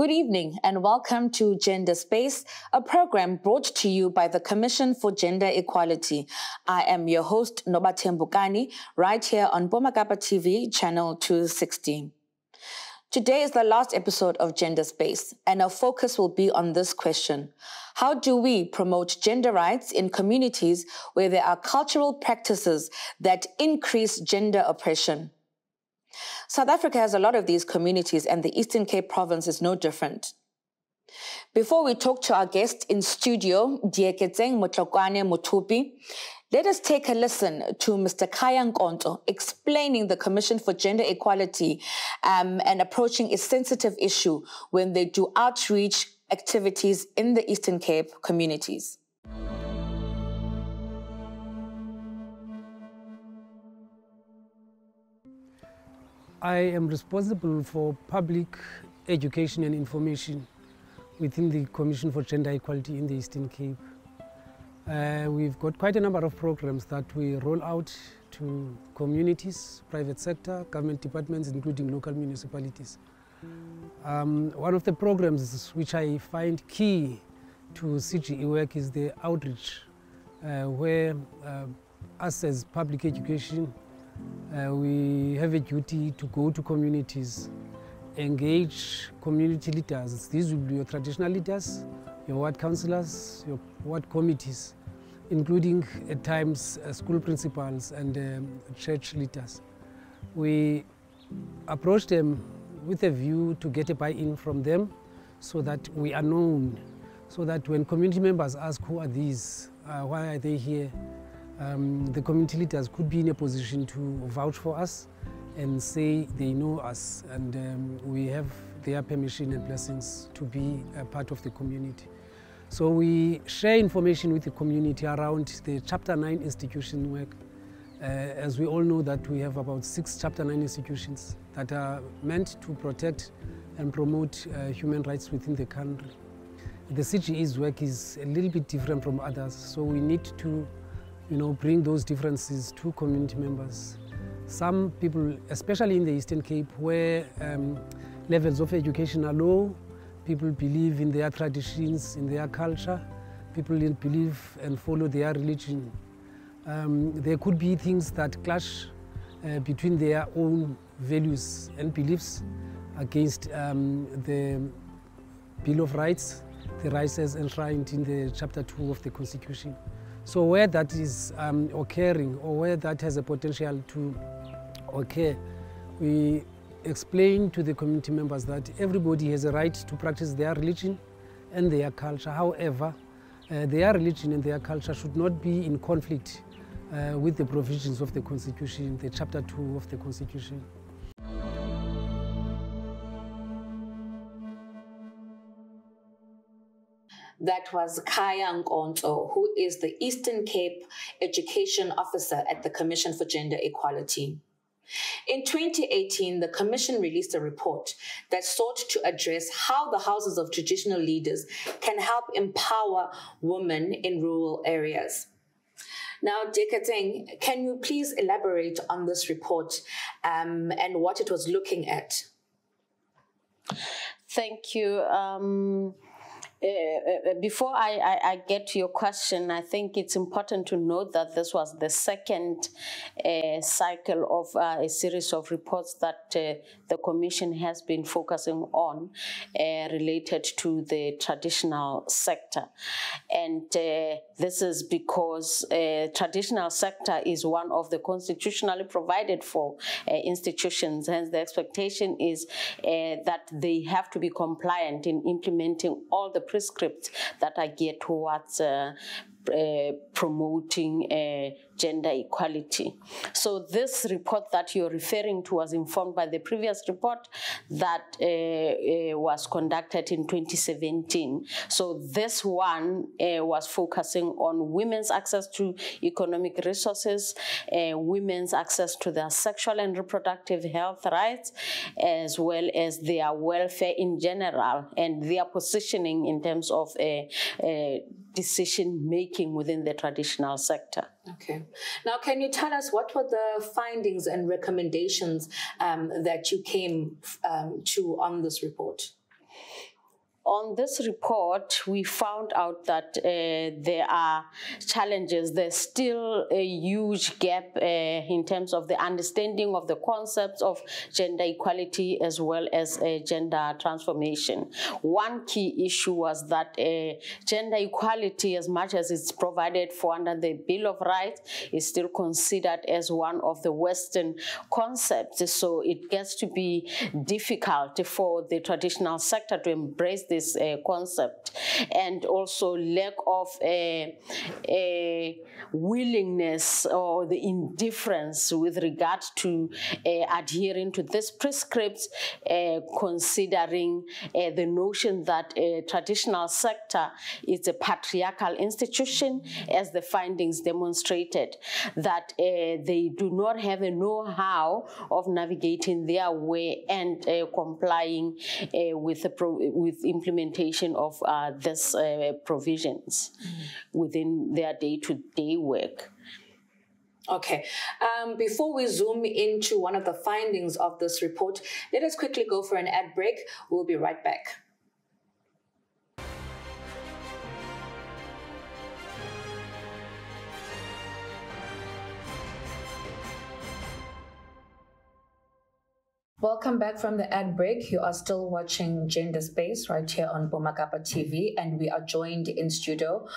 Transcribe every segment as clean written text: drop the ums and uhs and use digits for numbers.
Good evening and welcome to Gender Space, a program brought to you by the Commission for Gender Equality. I am your host, Nobathembu Bukani, right here on Bomagapa TV, channel 216. Today is the last episode of Gender Space, and our focus will be on this question. How do we promote gender rights in communities where there are cultural practices that increase gender oppression? South Africa has a lot of these communities, and the Eastern Cape province is no different. Before we talk to our guest in studio, Dieketseng Motlokwane Mutupi, let us take a listen to Mr. Kaya Nkonto explaining the Commission for Gender Equality and approaching a sensitive issue when they do outreach activities in the Eastern Cape communities. I am responsible for public education and information within the Commission for Gender Equality in the Eastern Cape. We've got quite a number of programs that we roll out to communities, private sector, government departments, including local municipalities. One of the programs which I find key to CGE work is the outreach, where us as public education, we have a duty to go to communities, engage community leaders. These will be your traditional leaders, your ward councillors, your ward committees, including at times school principals and church leaders. We approach them with a view to get a buy-in from them so that we are known, so that when community members ask who are these, why are they here, the community leaders could be in a position to vouch for us and say they know us, and we have their permission and blessings to be a part of the community. So we share information with the community around the Chapter 9 institution work. As we all know that we have about 6 Chapter 9 institutions that are meant to protect and promote human rights within the country. The CGE's work is a little bit different from others, so we need to bring those differences to community members. Some people, especially in the Eastern Cape, where levels of education are low, people believe in their traditions, in their culture, people believe and follow their religion. There could be things that clash between their own values and beliefs against the Bill of Rights, the rights as enshrined in the Chapter 2 of the Constitution. So where that is occurring, or where that has a potential to occur, we explain to the community members that everybody has a right to practice their religion and their culture. However, their religion and their culture should not be in conflict with the provisions of the Constitution, the Chapter 2 of the Constitution. That was Kaya Nkonto, who is the Eastern Cape Education Officer at the Commission for Gender Equality. In 2018, the Commission released a report that sought to address how the houses of traditional leaders can help empower women in rural areas. Now, Dieketseng, can you please elaborate on this report and what it was looking at? Thank you. Before I get to your question, I think it's important to note that this was the second cycle of a series of reports that the Commission has been focusing on related to the traditional sector. And this is because traditional sector is one of the constitutionally provided for institutions. Hence, the expectation is that they have to be compliant in implementing all the prescripts that are geared towards promoting gender equality. So this report that you're referring to was informed by the previous report that was conducted in 2017. So this one was focusing on women's access to economic resources, women's access to their sexual and reproductive health rights, as well as their welfare in general and their positioning in terms of decision making within the traditional sector. Okay. Now, can you tell us what were the findings and recommendations that you came to on this report? on this report, we found out that there are challenges. There's still a huge gap in terms of the understanding of the concepts of gender equality as well as gender transformation. One key issue was that gender equality, as much as it's provided for under the Bill of Rights, is still considered as one of the Western concepts. So it gets to be difficult for the traditional sector to embrace this concept, and also lack of willingness or the indifference with regard to adhering to this prescripts, considering the notion that a traditional sector is a patriarchal institution, as the findings demonstrated, that they do not have a know-how of navigating their way and complying with implementation of this provisions within their day-to-day work. Okay, before we zoom into one of the findings of this report, let us quickly go for an ad break. We'll be right back. Welcome back from the ad break. You are still watching Gender Space right here on Bomakapa TV, and we are joined in studio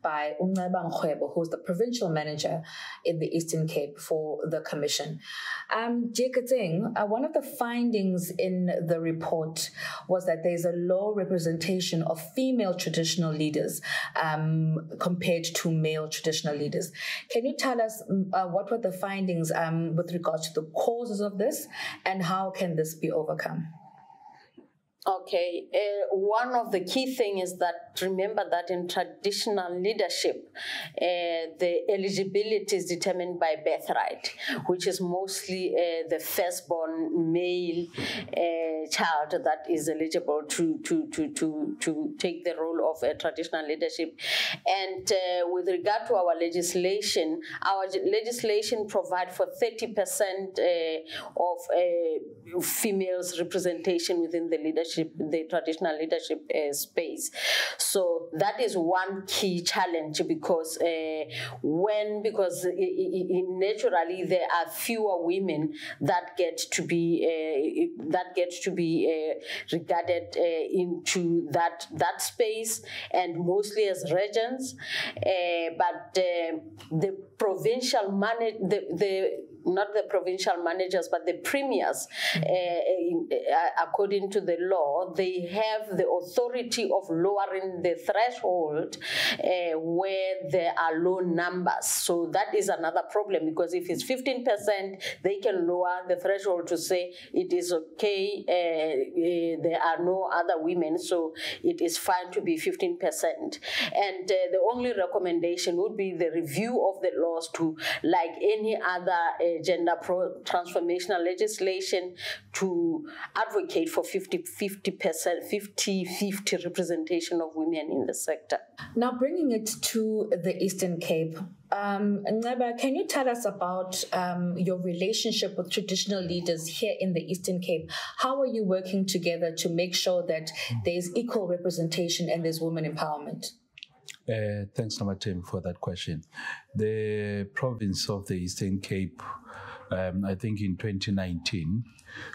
by Unceba Mkhwebo, who's the provincial manager in the Eastern Cape for the Commission. One of the findings in the report was that there's a low representation of female traditional leaders compared to male traditional leaders. Can you tell us what were the findings with regards to the causes of this, and how can this be overcome? Okay, one of the key things is that, remember that in traditional leadership, the eligibility is determined by birthright, which is mostly the firstborn male child that is eligible to take the role of traditional leadership. And with regard to our legislation provides for 30% of females representation within the leadership, the traditional leadership space. So that is one key challenge, because naturally there are fewer women that get to be regarded into that space, and mostly as regents. But the provincial not the provincial managers, but the premiers, according to the law, they have the authority of lowering the threshold where there are low numbers. So that is another problem, because if it's 15%, they can lower the threshold to say it is okay, there are no other women, so it is fine to be 15%. And the only recommendation would be the review of the laws to, like any other gender transformational legislation, to advocate for 50% representation of women in the sector. Now, bringing it to the Eastern Cape, Nceba, can you tell us about your relationship with traditional leaders here in the Eastern Cape? How are you working together to make sure that there's equal representation and there's women empowerment? Thanks, Nobathembu, for that question. The province of the Eastern Cape, I think in 2019,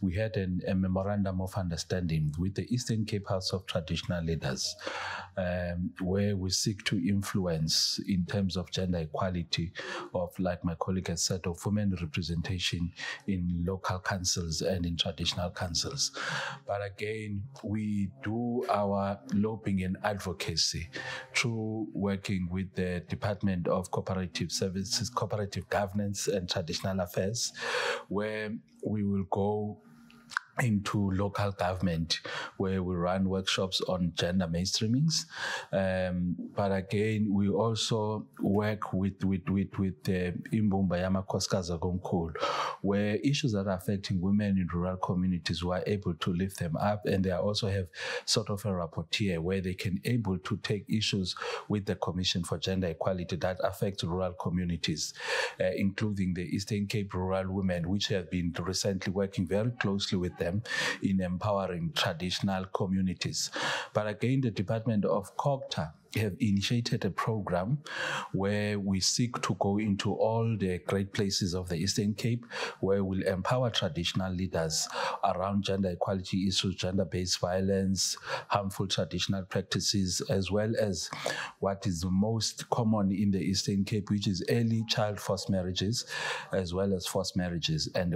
we had a memorandum of understanding with the Eastern Cape House of Traditional Leaders, where we seek to influence in terms of gender equality of, like my colleague has said, of women representation in local councils and in traditional councils. But again, we do our lobbying and advocacy through working with the Department of Cooperative Services, Cooperative Governance and Traditional Affairs, where we will go into local government, where we run workshops on gender mainstreamings. But again, we also work with Imbumba Yamakoskaza Gomkul, where issues that are affecting women in rural communities, we are able to lift them up, and they also have sort of a rapporteur where they can able to take issues with the Commission for Gender Equality that affect rural communities, including the Eastern Cape Rural Women, which have been recently working very closely with them in empowering traditional communities. But again, the Department of COGTA have initiated a program where we seek to go into all the great places of the Eastern Cape, where we'll empower traditional leaders around gender equality issues, gender-based violence, harmful traditional practices, as well as what is most common in the Eastern Cape, which is early child forced marriages, as well as forced marriages and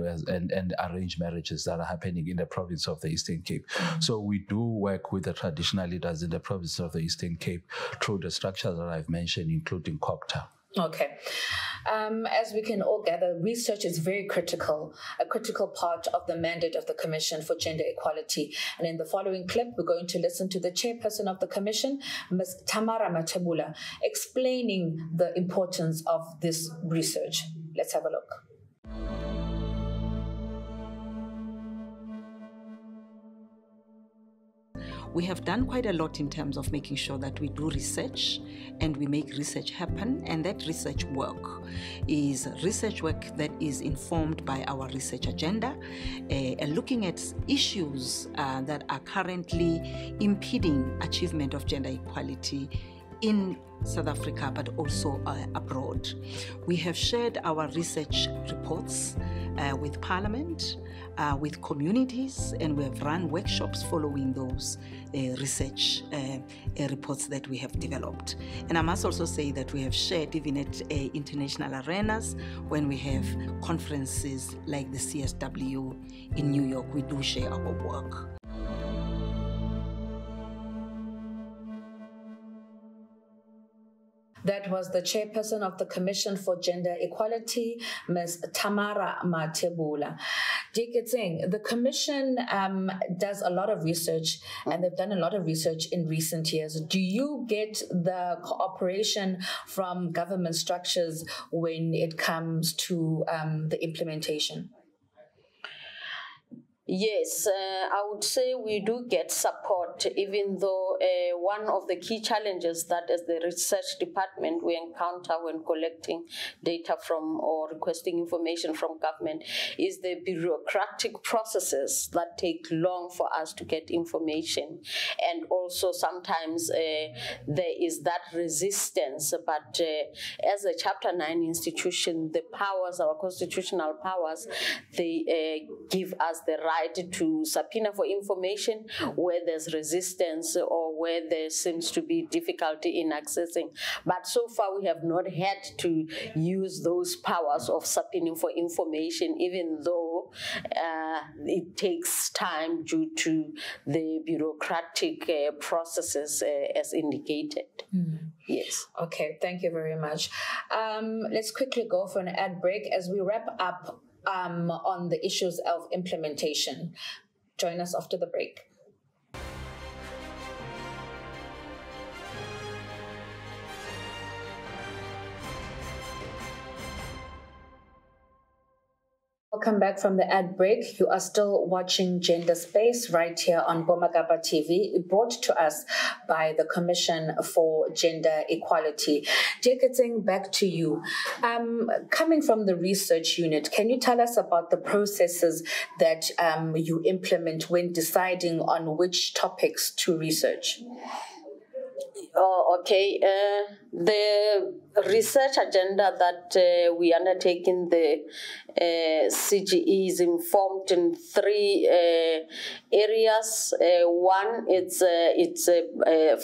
arranged marriages that are happening in the province of the Eastern Cape. So we do work with the traditional leaders in the province of the Eastern Cape through the structures that I've mentioned, including COGTA. Okay. As we can all gather, research is very critical, a critical part of the mandate of the Commission for Gender Equality. And in the following clip, we're going to listen to the chairperson of the Commission, Ms. Tamara Matebula, explaining the importance of this research. Let's have a look. We have done quite a lot in terms of making sure that we do research and we make research happen, and that research work is research work that is informed by our research agenda, looking at issues that are currently impeding achievement of gender equality in South Africa, but also abroad. We have shared our research reports with Parliament, with communities, and we have run workshops following those research reports that we have developed. And I must also say that we have shared even at international arenas. When we have conferences like the CSW in New York, we do share our work. That was the chairperson of the Commission for Gender Equality, Ms. Tamara Matebula. The Commission does a lot of research, and they've done a lot of research in recent years. Do you get the cooperation from government structures when it comes to the implementation? Yes, I would say we do get support, even though one of the key challenges that as the research department we encounter when collecting data from or requesting information from government is the bureaucratic processes that take long for us to get information. And also sometimes there is that resistance, but as a Chapter 9 institution, the powers, our constitutional powers, they give us the right to subpoena for information where there's resistance or where there seems to be difficulty in accessing. But so far we have not had to use those powers of subpoenaing for information, even though it takes time due to the bureaucratic processes as indicated. Yes. Okay, thank you very much. Let's quickly go for an ad break as we wrap up on the issues of implementation. Join us after the break. Welcome back from the ad break. You are still watching Gender Space right here on Bomakapa TV, brought to us by the Commission for Gender Equality. Jeketseng, back to you. Coming from the research unit, can you tell us about the processes that you implement when deciding on which topics to research? Oh, okay. The research agenda that we undertake in the CGE is informed in three areas. One, it's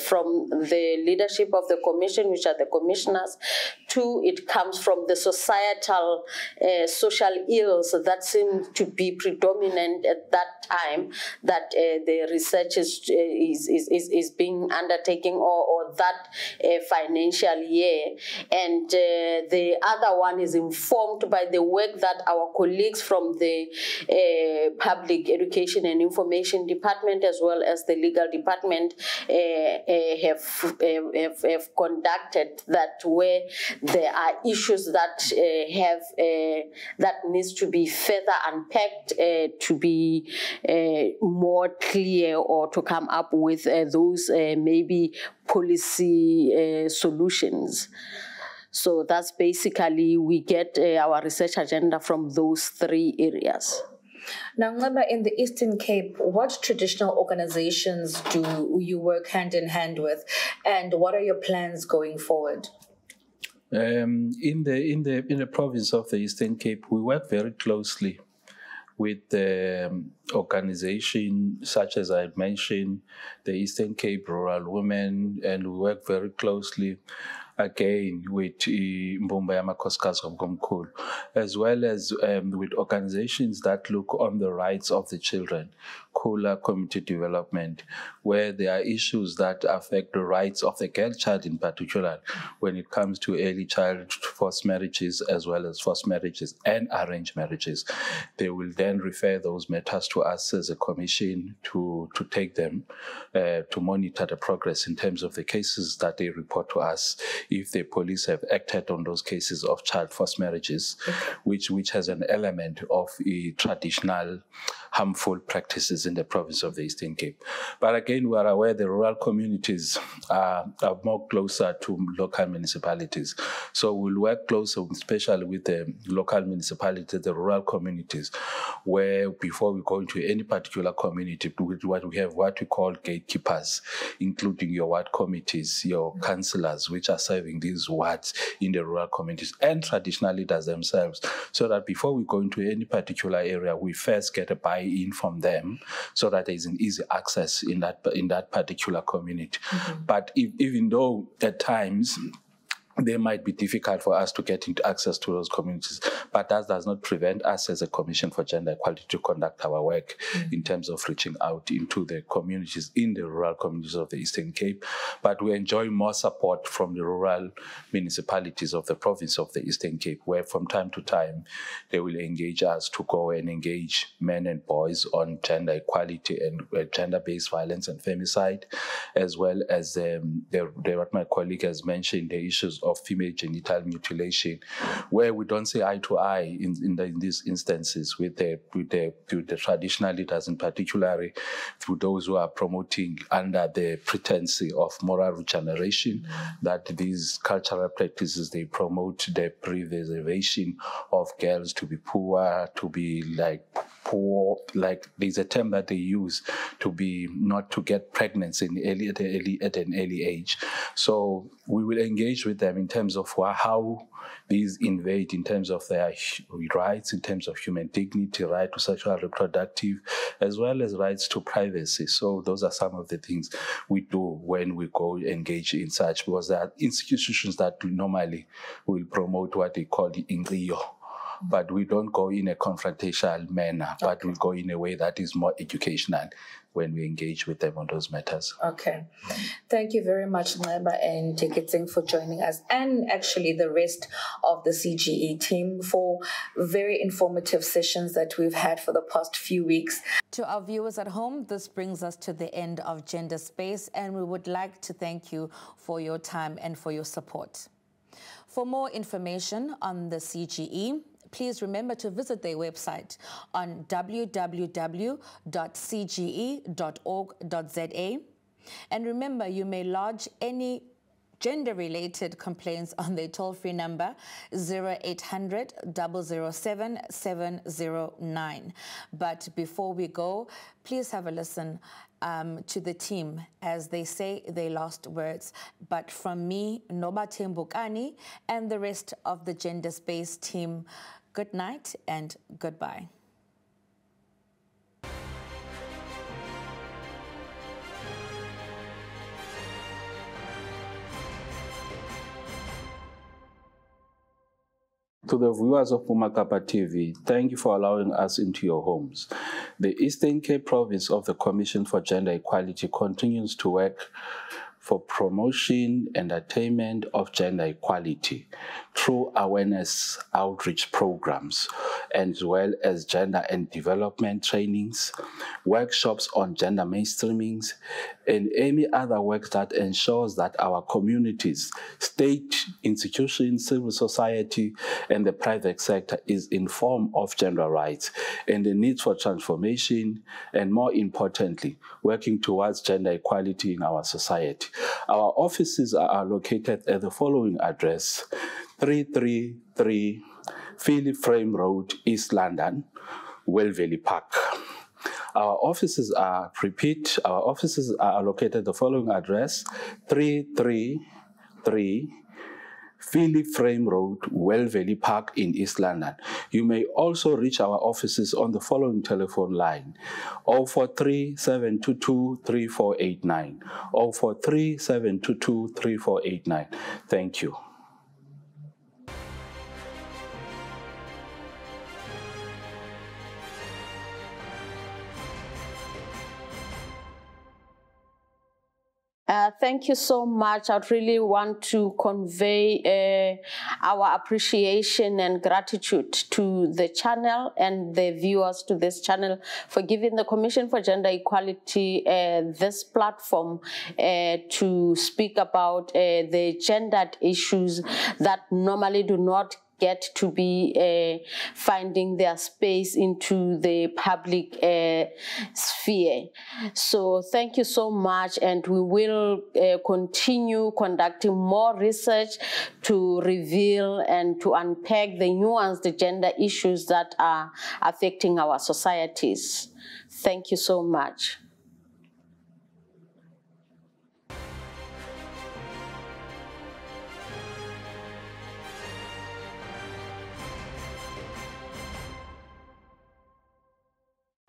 from the leadership of the commission, which are the commissioners. Two, it comes from the societal social ills that seem to be predominant at that time that the research is being undertaken or that financial year. And the other one is informed by the work that our colleagues from the Public Education and Information Department, as well as the Legal Department, have conducted, that where there are issues that that needs to be further unpacked to be more clear, or to come up with those maybe policy solutions. So that's basically, we get our research agenda from those three areas. Now, Nceba, in the Eastern Cape, what traditional organizations do you work hand in hand with, and what are your plans going forward? In the province of the Eastern Cape, we work very closely with the organization such as I mentioned, the Eastern Cape Rural Women, and we work very closely again with Mbumba Yamakhosikazi Ngomkhulu, as well as with organizations that look on the rights of the children, Kula Community Development, where there are issues that affect the rights of the girl child in particular when it comes to early child forced marriages as well as forced marriages and arranged marriages. They will then refer those matters to us as a commission to take them, to monitor the progress in terms of the cases that they report to us, if the police have acted on those cases of child forced marriages, which has an element of traditional harmful practices in the province of the Eastern Cape. But again, we are aware the rural communities are more closer to local municipalities. So we'll work closer, especially with the local municipalities, the rural communities, where before we go into any particular community, what we call gatekeepers, including your ward committees, your councillors, which are serving these wards in the rural communities, and traditional leaders themselves, so that before we go into any particular area, we first get a buy-in from them, so that there is an easy access in that particular community. But even though at times they might be difficult for us to get into access to those communities, but that does not prevent us as a Commission for Gender Equality to conduct our work in terms of reaching out into the communities, in the rural communities of the Eastern Cape. But we enjoy more support from the rural municipalities of the province of the Eastern Cape, where from time to time they will engage us to go and engage men and boys on gender equality and gender-based violence and femicide, as well as what my colleague has mentioned, the issues of female genital mutilation, where we don't see eye to eye in these instances with the traditional leaders, in particular to those who are promoting under the pretense of moral regeneration, that these cultural practices, they promote the preservation of girls to be poor, to be poor, there's a term that they use, to be not to get pregnancy at an early age. So we will engage with them in terms of how these invade in terms of their rights, in terms of human dignity, right to sexual reproductive, as well as rights to privacy. So those are some of the things we do when we go engage in such, because there are institutions that normally will promote what they call the ingrio. But we don't go in a confrontational manner, but we go in a way that is more educational when we engage with them on those matters. Okay. Thank you very much, Nceba and Teketseng, for joining us, and actually the rest of the CGE team for very informative sessions that we've had for the past few weeks. To our viewers at home, this brings us to the end of Gender Space, and we would like to thank you for your time and for your support. For more information on the CGE, please remember to visit their website on www.cge.org.za. And remember, you may lodge any gender-related complaints on their toll-free number 0800 007 709. But before we go, please have a listen to the team as they say their last words. But from me, Nobathembu Kani, and the rest of the Gender Space team, good night and goodbye. To the viewers of Pumakapa TV, thank you for allowing us into your homes. The Eastern Cape Province of the Commission for Gender Equality continues to work for promotion and attainment of gender equality through awareness outreach programs, as well as gender and development trainings, workshops on gender mainstreamings, and any other work that ensures that our communities, state institutions, civil society, and the private sector is informed of gender rights and the need for transformation, and more importantly, working towards gender equality in our society. Our offices are located at the following address: 333 Philip Frame Road, East London, Wellvalley Park. Our offices are located at the following address: 333 Philip Frame Road, Wellvalley Park in East London. You may also reach our offices on the following telephone line: 043 722 3489, 043 722 3489. Thank you. Thank you so much. I'd really want to convey our appreciation and gratitude to the channel and the viewers to this channel for giving the Commission for Gender Equality this platform to speak about the gendered issues that normally do not get to be finding their space into the public sphere. So thank you so much, and we will continue conducting more research to reveal and to unpack the nuanced gender issues that are affecting our societies. Thank you so much.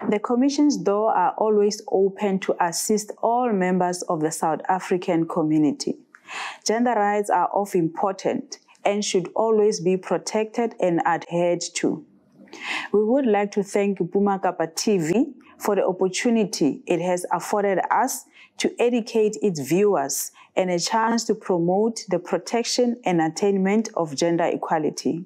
The Commission's doors are always open to assist all members of the South African community. Gender rights are of importance and should always be protected and adhered to. We would like to thank Bomakapa TV for the opportunity it has afforded us to educate its viewers and a chance to promote the protection and attainment of gender equality.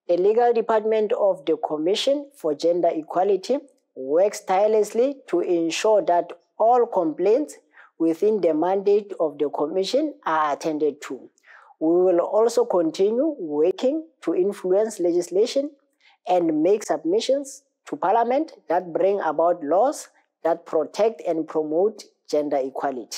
The legal department of the Commission for Gender Equality works tirelessly to ensure that all complaints within the mandate of the Commission are attended to. We will also continue working to influence legislation and make submissions to Parliament that bring about laws that protect and promote gender equality.